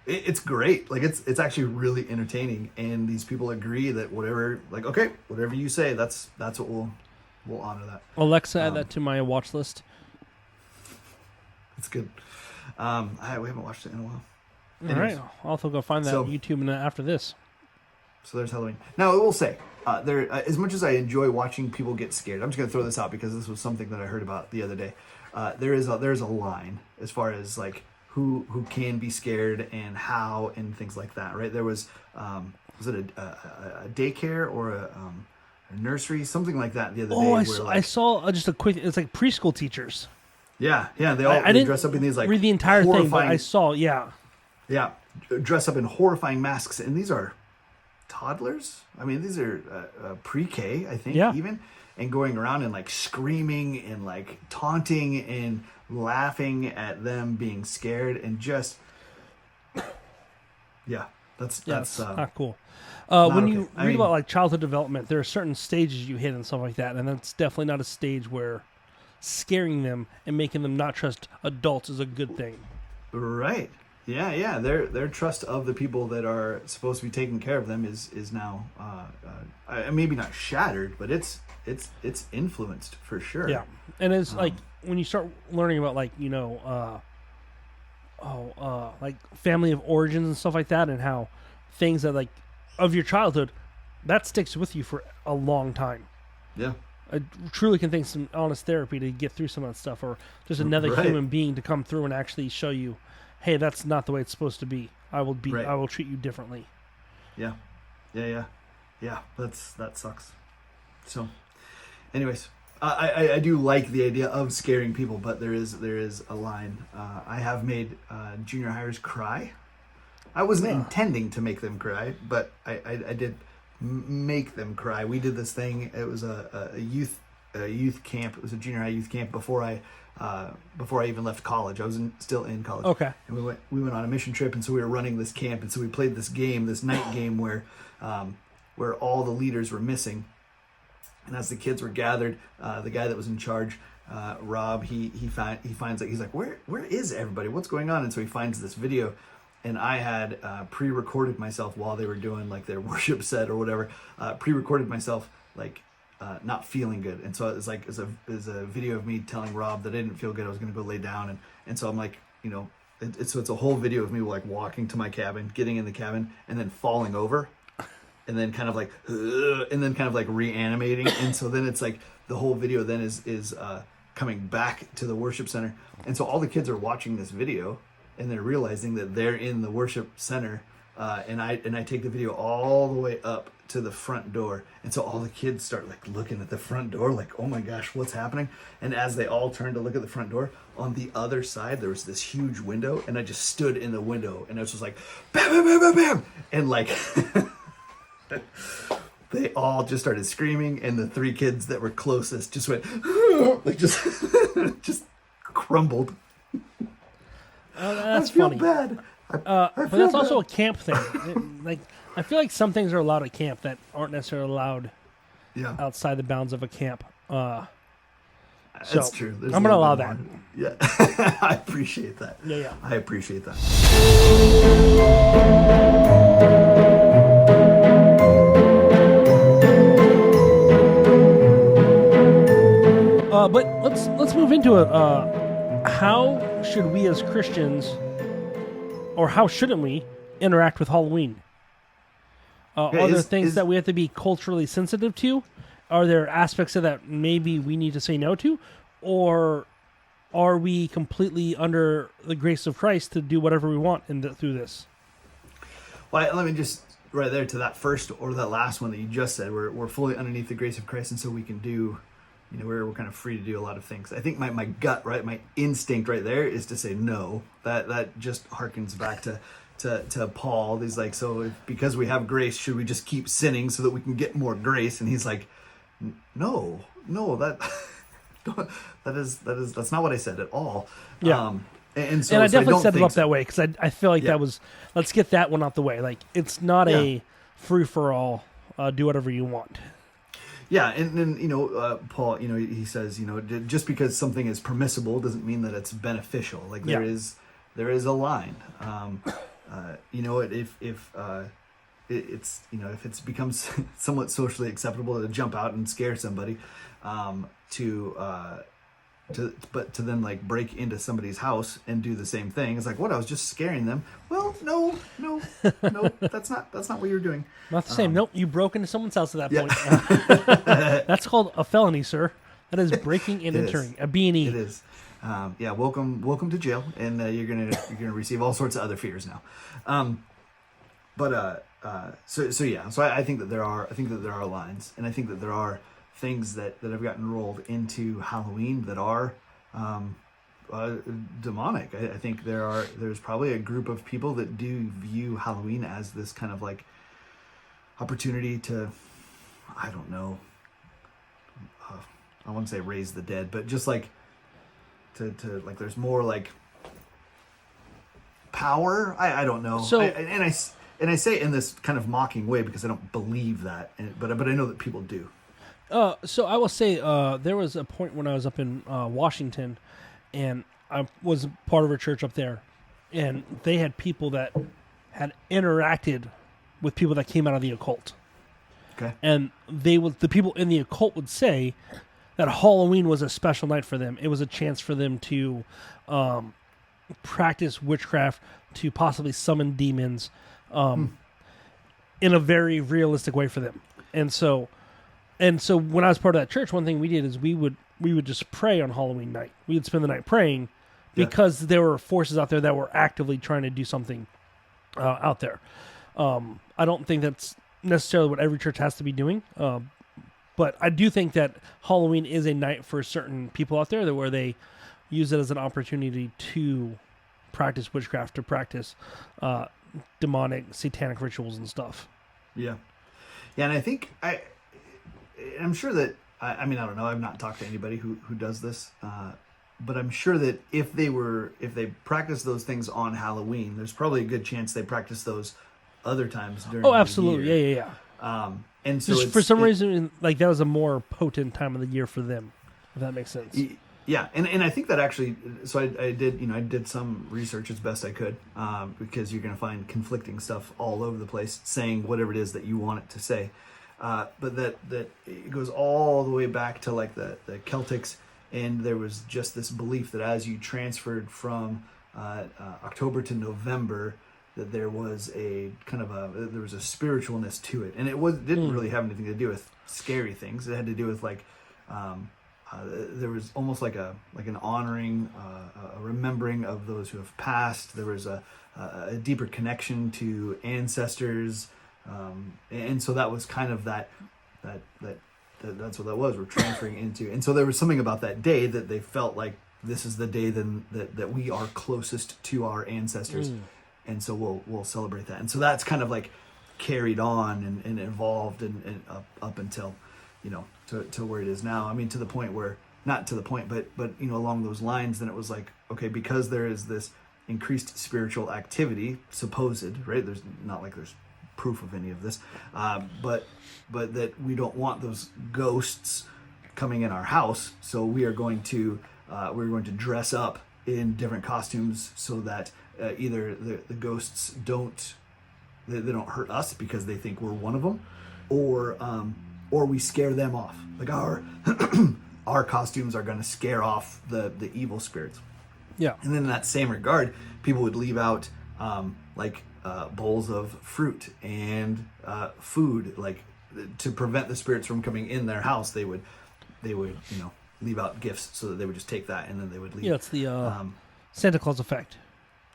it's great. Like it's actually really entertaining, and these people agree that whatever you say, that's what we'll honor that. Alexa, add that to my watch list. It's good. We haven't watched it in a while. All right, I'll also go find that on YouTube and after this. So there's Halloween. Now I will say, as much as I enjoy watching people get scared, I'm just going to throw this out because this was something that I heard about the other day. There is a line as far as like who can be scared and how and things like that, right? There was it a daycare or nursery, something like that the other Oh, day. I saw just a quick. It's like preschool teachers. Yeah, they I they didn't dress up in these like read the entire thing, but horrifying, I saw. Yeah, yeah, dress up in horrifying masks, and these are toddlers. I mean, these are pre-K, I think, Yeah. even, and going around and like screaming and like taunting and laughing at them being scared and just, yeah, that's not cool. not When okay. you I read mean- about like childhood development, there are certain stages you hit and stuff like that, and that's definitely not a stage where scaring them and making them not trust adults is a good thing. right. Yeah. Their trust of the people that are supposed to be taking care of them is now maybe not shattered, but it's influenced for sure. Yeah, and it's like when you start learning about like like family of origins and stuff like that, and how things that like of your childhood that sticks with you for a long time. Yeah. I truly can think some honest therapy to get through some of that stuff, or just another Right. human being to come through and actually show you, hey, that's not the way it's supposed to be. I will Right. treat you differently. Yeah. That sucks. So, anyways, I do like the idea of scaring people, but there is a line. I have made junior hires cry. I wasn't intending to make them cry, but I did make them cry. We did this thing. It was a youth camp. It was a junior high youth camp before I even left college. I was still in college. Okay. And we went on a mission trip, and so we were running this camp, and so we played this game, this night game where all the leaders were missing. And as the kids were gathered, the guy that was in charge, Rob, he finds he's like, where is everybody? What's going on? And so he finds this video, and I had pre-recorded myself while they were doing like their worship set or whatever. Pre-recorded myself like not feeling good, and so it was a video of me telling Rob that I didn't feel good. I was going to go lay down, and so I'm like, it's a whole video of me like walking to my cabin, getting in the cabin, and then falling over. And then kind of like, and then kind of like reanimating, and so then it's like the whole video then is coming back to the worship center, and so all the kids are watching this video, and they're realizing that they're in the worship center, and I take the video all the way up to the front door, and so all the kids start like looking at the front door, like, oh my gosh, what's happening? And as they all turn to look at the front door, on the other side there was this huge window, and I just stood in the window, and I was just like, bam, bam, bam, bam, bam, and like. They all just started screaming, and the three kids that were closest just went like just just crumbled. That's I feel funny. bad. I But feel that's also a bad. camp thing. Like I feel like some things are allowed at camp that aren't necessarily allowed Yeah, outside the bounds of a camp. that's so, true. I'm gonna allow that. Yeah, I appreciate that. Yeah. I appreciate that. But let's move into it. How should we as Christians, or how shouldn't we, interact with Halloween? Are there things that we have to be culturally sensitive to? Are there aspects of that maybe we need to say no to? Or are we completely under the grace of Christ to do whatever we want through this? Well, let me just right there to that first or that last one that you just said. We're fully underneath the grace of Christ, and so we can do, we're kind of free to do a lot of things. I think my gut, right, my instinct right there is to say no. That just harkens back to Paul. He's like, so because we have grace, should we just keep sinning so that we can get more grace? And he's like, no, that's not what I said at all. Yeah. And so And I so definitely don't set it think up that way because I feel like Yeah. that was, let's get that one out the way. Like, it's not a free-for-all, do whatever you want. Yeah, and then Paul, he says, just because something is permissible doesn't mean that it's beneficial. Like there is a line. If it's becomes somewhat socially acceptable to jump out and scare somebody, to then like break into somebody's house and do the same thing. It's like, what? I was just scaring them. Well, no, that's not what you're doing. Not the same. Nope, you broke into someone's house at that Yeah. point. That's called a felony, sir. That is breaking and It entering. is. A B&E. It is. Welcome to jail, and you're gonna receive all sorts of other fears now. But so yeah. So I think that there are lines, and I think that there are things that have gotten rolled into Halloween that are demonic. I think there's probably a group of people that do view Halloween as this kind of like opportunity to, I don't know, I wouldn't say raise the dead, but just like to like there's more like power. I don't know. So and I say it in this kind of mocking way because I don't believe that, but I know that people do. So I will say there was a point when I was up in Washington, and I was part of a church up there, and they had people that had interacted with people that came out of the occult. Okay. And the people in the occult would say that Halloween was a special night for them. It was a chance for them to practice witchcraft, to possibly summon demons in a very realistic way for them. And so when I was part of that church, one thing we did is we would just pray on Halloween night. We would spend the night praying because there were forces out there that were actively trying to do something out there. I don't think that's necessarily what every church has to be doing. But I do think that Halloween is a night for certain people out there where they use it as an opportunity to practice witchcraft, to practice demonic, satanic rituals and stuff. Yeah. Yeah, and I think I'm sure that I mean I don't know. I've not talked to anybody who does this, but I'm sure that if they practice those things on Halloween, there's probably a good chance they practice those other times during. Oh, absolutely, the year. yeah. And so just for some reason, like that was a more potent time of the year for them. If that makes sense. Yeah, and I think that actually, so I did some research as best I could, because you're going to find conflicting stuff all over the place, saying whatever it is that you want it to say, but that it goes all the way back to like the Celtics, and there was just this belief that as you transferred from October to November, that there was a kind of there was a spiritualness to it, and didn't really have anything to do with scary things. It had to do with like. There was almost like an honoring, a remembering of those who have passed. There was a deeper connection to ancestors, and so that was kind of that's what that was. We're transferring into, and so there was something about that day that they felt like this is the day then that we are closest to our ancestors, and so we'll celebrate that. And so that's kind of like carried on and evolved and up until. To where it is now. I mean, to the point where, not to the point, but along those lines, then it was like, okay, because there is this increased spiritual activity, supposed, right? There's not like there's proof of any of this, but that we don't want those ghosts coming in our house, so we're going to dress up in different costumes so that either the ghosts don't hurt us because they think we're one of them, or we scare them off. Like our costumes are going to scare off the evil spirits. Yeah. And then in that same regard, people would leave out bowls of fruit and food, like to prevent the spirits from coming in their house. They would leave out gifts so that they would just take that and then they would leave. Yeah, it's the Santa Claus effect.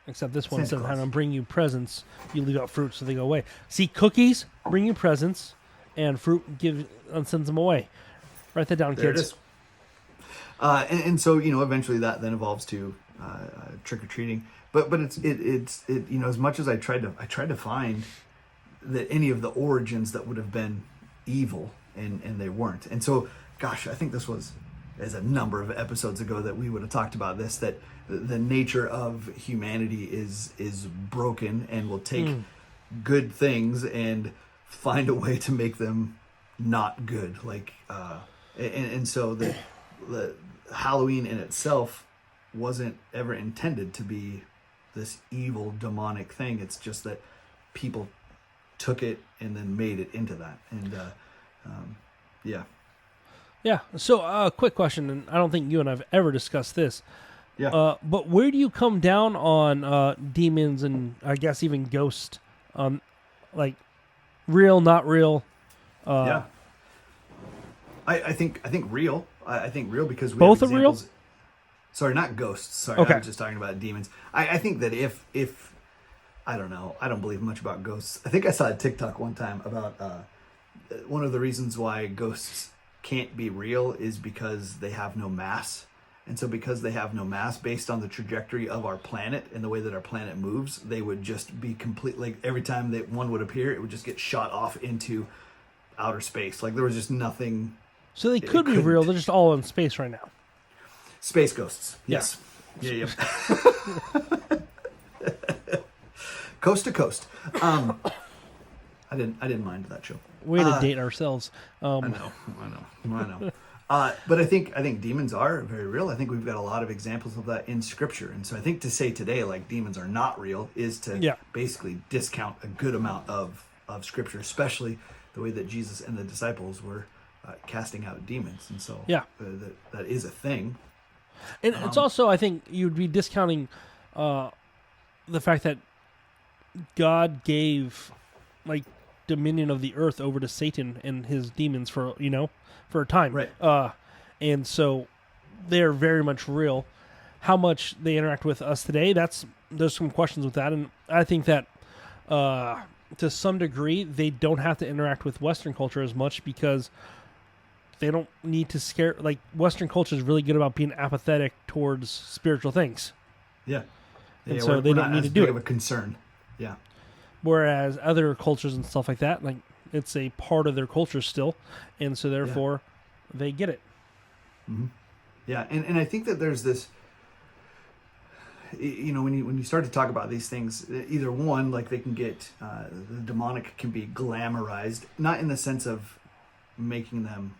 Except this one, instead of having them bring you presents, you leave out fruit so they go away. See, cookies bring you presents. And fruit sends them away. Write that down, there kids. It is. And so eventually that then evolves to trick or treating. But it's as much as I tried to find that any of the origins that would have been evil and they weren't. And so, gosh, I think this was as a number of episodes ago that we would have talked about this, that the nature of humanity is broken and will take good things and find a way to make them not good, like and so the Halloween in itself wasn't ever intended to be this evil demonic thing. It's just that people took it and then made it into that. And yeah. So quick question, and I don't think you and I've ever discussed this. But where do you come down on demons and I guess even ghosts, like real, not real? I think real. I think real because we both have are real. Sorry, not ghosts. Sorry, okay. I was just talking about demons. I think that if I don't know. I don't believe much about ghosts. I think I saw a TikTok one time about one of the reasons why ghosts can't be real is because they have no mass. And so because they have no mass, based on the trajectory of our planet and the way that our planet moves, they would just be complete, like every time that one would appear, it would just get shot off into outer space. Like there was just nothing. So they could be couldn't. real. They're just all in space right now. Space ghosts. Yes. Yeah. Coast to coast. I didn't mind that show. Way to date ourselves. I know. But I think demons are very real. I think we've got a lot of examples of that in Scripture, and so I think to say today like demons are not real is to basically discount a good amount of Scripture, especially the way that Jesus and the disciples were casting out demons, and so that is a thing. And it's also, I think, you'd be discounting the fact that God gave like dominion of the earth over to Satan and his demons for a time, right? And so they're very much real. How much they interact with us today, there's some questions with that, and I think that to some degree they don't have to interact with Western culture as much because they don't need to scare. Like Western culture is really good about being apathetic towards spiritual things. Yeah, and so they don't need to do it. Of a concern. Yeah. Whereas other cultures and stuff like that, like it's a part of their culture still, and so therefore they get it. Mm-hmm. Yeah, and I think that there's this. When you start to talk about these things, either one, like they can get the demonic can be glamorized, not in the sense of making them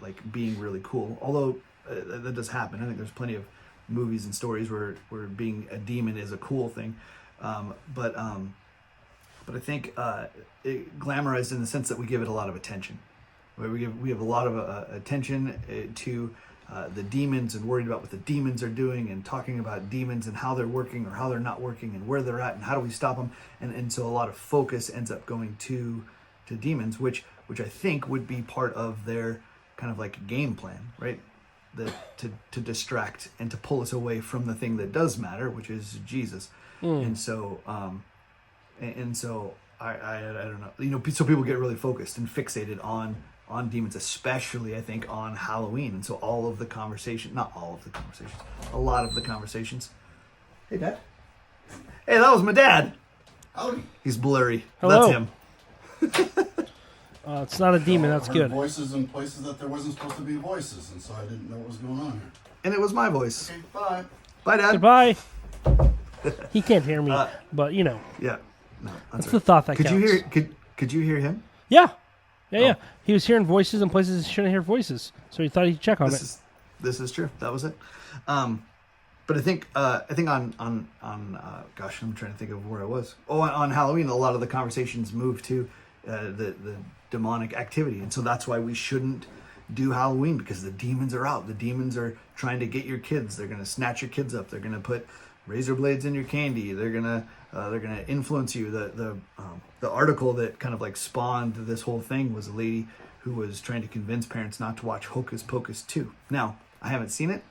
like being really cool, although that does happen. I think there's plenty of movies and stories where being a demon is a cool thing, but I think it glamorized in the sense that we give it a lot of attention. We have a lot of attention to the demons and worried about what the demons are doing and talking about demons and how they're working or how they're not working and where they're at and how do we stop them, and so a lot of focus ends up going to demons, which I think would be part of their kind of like game plan, right? To distract and to pull us away from the thing that does matter, which is Jesus. And so I don't know, so people get really focused and fixated on demons, especially I think on Halloween. And so a lot of the conversations. A lot of the conversations. Hey, Dad. Hey, that was my dad. Howdy. He's blurry. Hello. That's him. It's not a demon. That's I heard good. Voices in places that there wasn't supposed to be voices, and so I didn't know what was going on here. And it was my voice. Okay, bye. Bye, Dad. Goodbye. He can't hear me, but Yeah. No, that's that's the thought that could counts. you hear? Could you hear him? Yeah. He was hearing voices in places he shouldn't hear voices, so he thought he'd check on it. This is true. That was it. But I think on gosh, I'm trying to think of where I was. Oh, on Halloween, a lot of the conversations moved to the demonic activity, and so that's why we shouldn't do Halloween, because the demons are out. The demons are trying to get your kids. They're going to snatch your kids up. They're going to put razor blades in your candy. They're gonna influence you. The article that kind of like spawned this whole thing was a lady who was trying to convince parents not to watch Hocus Pocus 2. Now, I haven't seen it.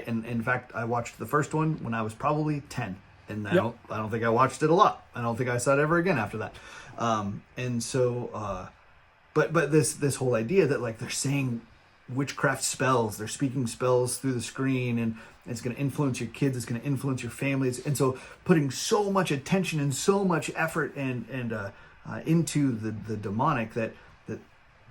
In fact, I watched the first one when I was probably 10, and I don't think I watched it a lot. I don't think I saw it ever again after that. But this whole idea that like they're saying witchcraft spells, they're speaking spells through the screen, and it's going to influence your kids, it's going to influence your families, and so putting so much attention and so much effort and into the demonic that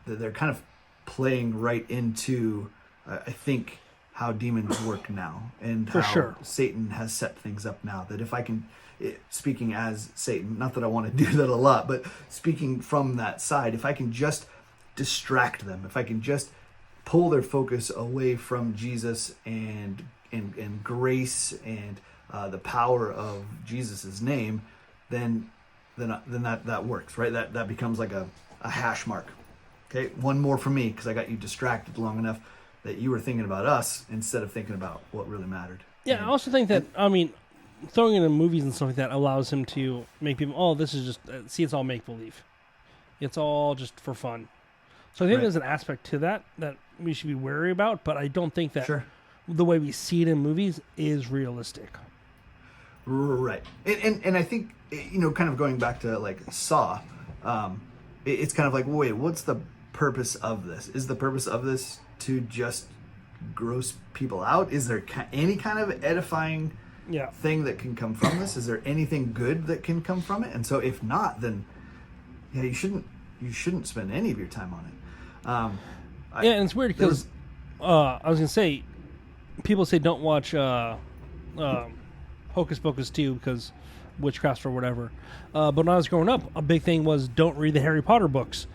they're kind of playing right into I think how demons work now, and For how sure. Satan has set things up now. That if I can, speaking as Satan, not that I want to do that a lot, but speaking from that side, if I can just distract them, if I can just pull their focus away from Jesus and grace and the power of Jesus's name, then that works, right? That becomes like a hash mark. Okay, one more for me, because I got you distracted long enough that you were thinking about us instead of thinking about what really mattered. Yeah, I also think that, throwing it in movies and stuff like that allows him to make people, this is just, it's all make-believe. It's all just for fun. So I think there's an aspect to that we should be wary about, but I don't think that the way we see it in movies is realistic. Right. And I think, kind of going back to like Saw, it's kind of like, wait, what's the purpose of this? Is the purpose of this to just gross people out? Is there any kind of edifying Yeah. thing that can come from this? Is there anything good that can come from it? And so if not, then yeah, you shouldn't spend any of your time on it. Yeah, and it's weird because I was gonna say, people say don't watch Hocus Pocus 2 because witchcraft or whatever. But when I was growing up, a big thing was don't read the Harry Potter books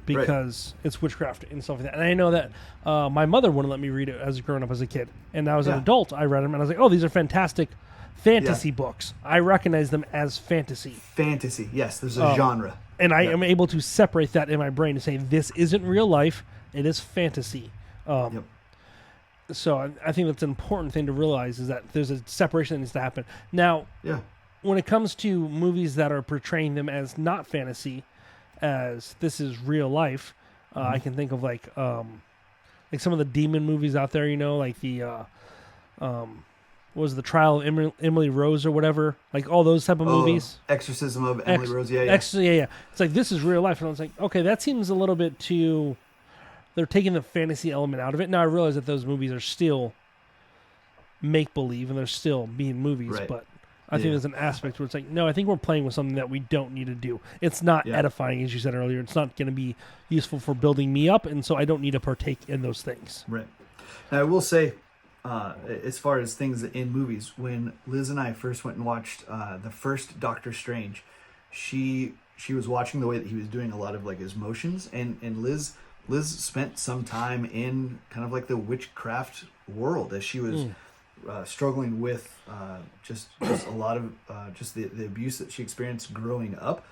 because it's witchcraft and stuff like that. And I know that my mother wouldn't let me read it as growing up as a kid. And now as an adult, I read them and I was like, oh, these are fantastic fantasy books. I recognize them as fantasy. Fantasy, yes, there's a genre. And I am able to separate that in my brain and say, this isn't real life, it is fantasy. Yep. So I think that's an important thing to realize is that there's a separation that needs to happen. Now, Yeah. when it comes to movies that are portraying them as not fantasy, as this is real life, I can think of like some of the demon movies out there, like the what was it, the Trial of Emily Rose or whatever, like all those type of movies. Exorcism of Emily Rose, yeah. Yeah. It's like, this is real life, and I was like, okay, that seems a little bit too. They're taking the fantasy element out of it. Now I realize that those movies are still make believe and they're still being movies, Right. but I think there's an aspect where it's like, no, I think we're playing with something that we don't need to do. It's not edifying, as you said earlier. It's not going to be useful for building me up, and so I don't need to partake in those things. Right. Now I will say, as far as things in movies, when Liz and I first went and watched the first Doctor Strange, she was watching the way that he was doing a lot of like his motions, and Liz spent some time in kind of like the witchcraft world as she was struggling with just a lot of just the abuse that she experienced growing up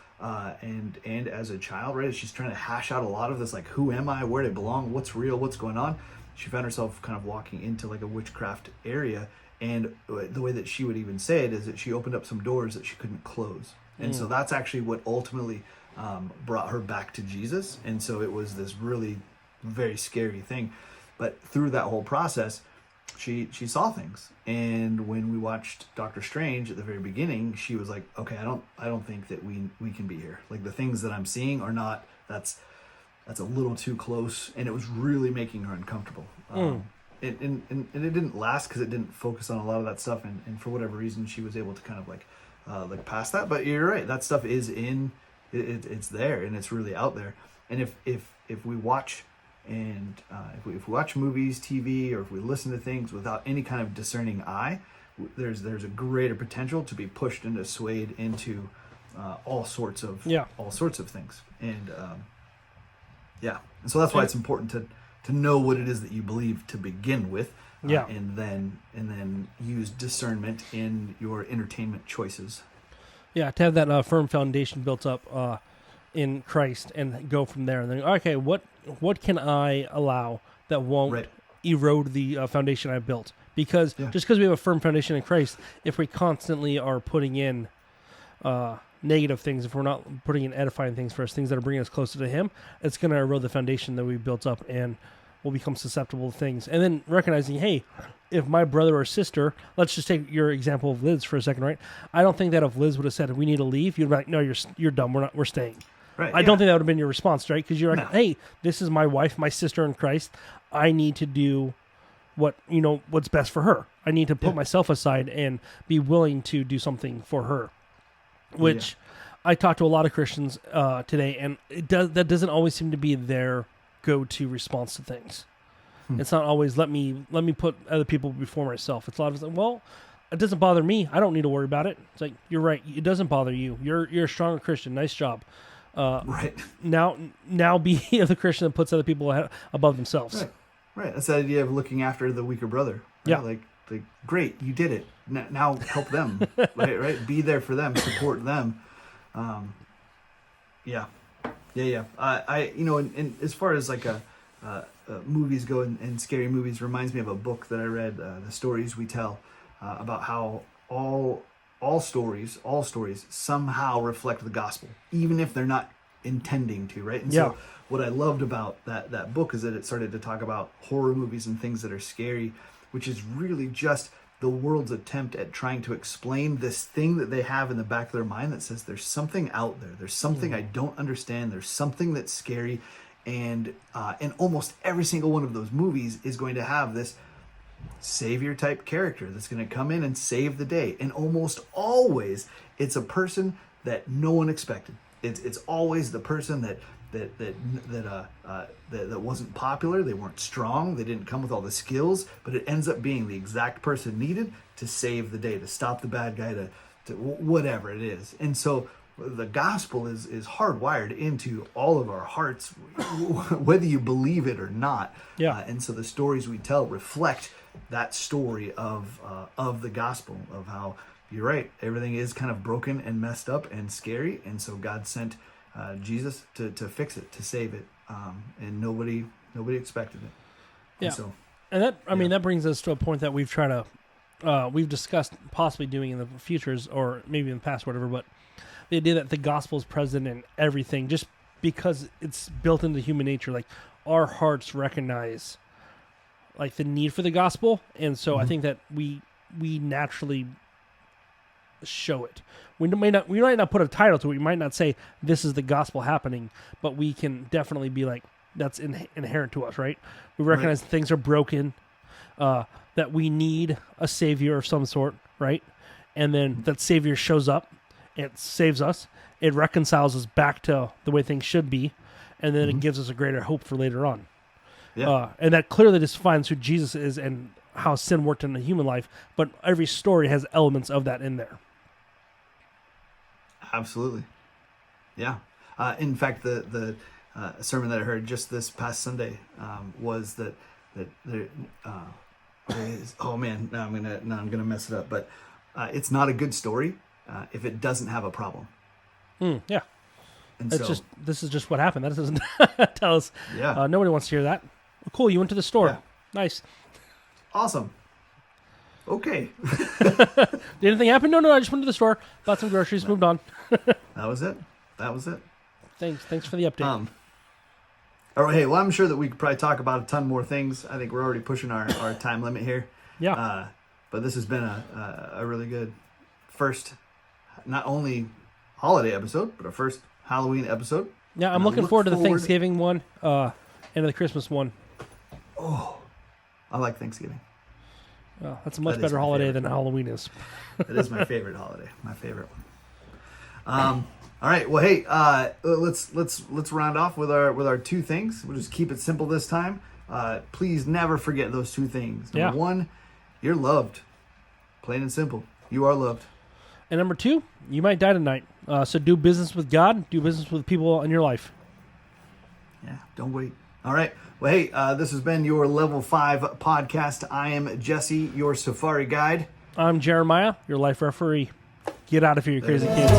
and as a child, right? She's trying to hash out a lot of this, like, who am I, where do I belong, what's real, what's going on. She found herself kind of walking into like a witchcraft area, and the way that she would even say it is that she opened up some doors that she couldn't close. And so that's actually what ultimately brought her back to Jesus. And so it was this really very scary thing. But through that whole process, she saw things. And when we watched Doctor Strange at the very beginning, she was like, okay, I don't think that we can be here. Like, the things that I'm seeing are not, that's a little too close. And it was really making her uncomfortable. And it didn't last because it didn't focus on a lot of that stuff. And for whatever reason, she was able to kind of like past that. But you're right, that stuff is it's there, and it's really out there. And if we watch and if we watch movies, TV, or if we listen to things without any kind of discerning eye, there's a greater potential to be pushed into, swayed into all sorts of things. And and so that's why it's important to know what it is that you believe to begin with. And then use discernment in your entertainment choices. Yeah, to have that firm foundation built up in Christ and go from there. And then, okay, what can I allow that won't erode the foundation I've built? Because just because we have a firm foundation in Christ, if we constantly are putting in negative things, if we're not putting in edifying things for us, things that are bringing us closer to Him, it's going to erode the foundation that we've built up, and we'll become susceptible to things. And then recognizing, hey, if my brother or sister, let's just take your example of Liz for a second, right? I don't think that if Liz would have said, we need to leave, you'd be like, no, you're dumb, we're staying. Right. I don't think that would have been your response, right? Because you're like, hey, this is my wife, my sister in Christ. I need to do what's best for her. I need to put myself aside and be willing to do something for her. Which I talk to a lot of Christians today, and that doesn't always seem to be their go-to response to things. It's not always let me put other people before myself. It's a lot of like, well, it doesn't bother me. I don't need to worry about it. It's like, you're right. It doesn't bother you. You're a stronger Christian. Nice job. Right. Now be the Christian that puts other people above themselves. Right. That's the idea of looking after the weaker brother. Right? Yeah. Like, great, you did it. Now help them. right. Be there for them. Support them. Yeah. I and as far as like movies go and scary movies, reminds me of a book that I read, The Stories We Tell, about how all stories somehow reflect the gospel, even if they're not intending to, right? And so what I loved about that book is that it started to talk about horror movies and things that are scary, which is really just the world's attempt at trying to explain this thing that they have in the back of their mind that says there's something out there, there's something I don't understand, there's something that's scary, and almost every single one of those movies is going to have this savior type character that's going to come in and save the day, and almost always it's a person that no one expected. It's always the person that wasn't popular. They weren't strong. They didn't come with all the skills, but it ends up being the exact person needed to save the day, to stop the bad guy, to whatever it is. And so the gospel is hardwired into all of our hearts, whether you believe it or not. Yeah. And so the stories we tell reflect that story of the gospel, of how, you're right, everything is kind of broken and messed up and scary, and so God sent Jesus to fix it, to save it, and nobody expected it. Yeah. And so, And that, I mean, that brings us to a point that we've tried to, we've discussed possibly doing in the futures, or maybe in the past, whatever, but the idea that the gospel is present in everything, just because it's built into human nature. Like, our hearts recognize, like, the need for the gospel, and so I think that we naturally show it. We might not put a title to it. We might not say this is the gospel happening, but we can definitely be like, that's inherent to us, right? We recognize things are broken, that we need a savior of some sort, right? And then that savior shows up, it saves us, it reconciles us back to the way things should be, and then it gives us a greater hope for later on. yeah, And that clearly defines who Jesus is and how sin worked in the human life, but every story has elements of that in there. absolutely, yeah. In fact, the sermon that I heard just this past Sunday was that there is, oh man, now I'm gonna mess it up, but it's not a good story if it doesn't have a problem. Yeah. And It's so, just, this is just what happened. That doesn't tell us. yeah, Nobody wants to hear that. Well, cool. You went to the store. Yeah. Nice. awesome. Okay, Did anything happen? No. I just went to the store, bought some groceries, moved on. that was it. Thanks for the update. All right, hey, well, I'm sure that we could probably talk about a ton more things. I think we're already pushing our time limit here. Yeah. But this has been a really good first, not only holiday episode, but our first Halloween episode. Yeah, I'm and I looking look forward to the forward- Thanksgiving one, and the Christmas one. I like Thanksgiving. That's a much That is better my holiday favorite. than Halloween is. It is my favorite holiday, my favorite one. All right, well, hey, let's round off with our two things. We'll just keep it simple this time. Please never forget those two things. Number one, you're loved. Plain and simple. You are loved. And number two, you might die tonight. So do business with God. Do business with people in your life. Yeah, don't wait. All right. Well, hey, this has been your Level 5 podcast. I am Jesse, your safari guide. I'm Jeremiah, your life referee. Get out of here, you crazy kids.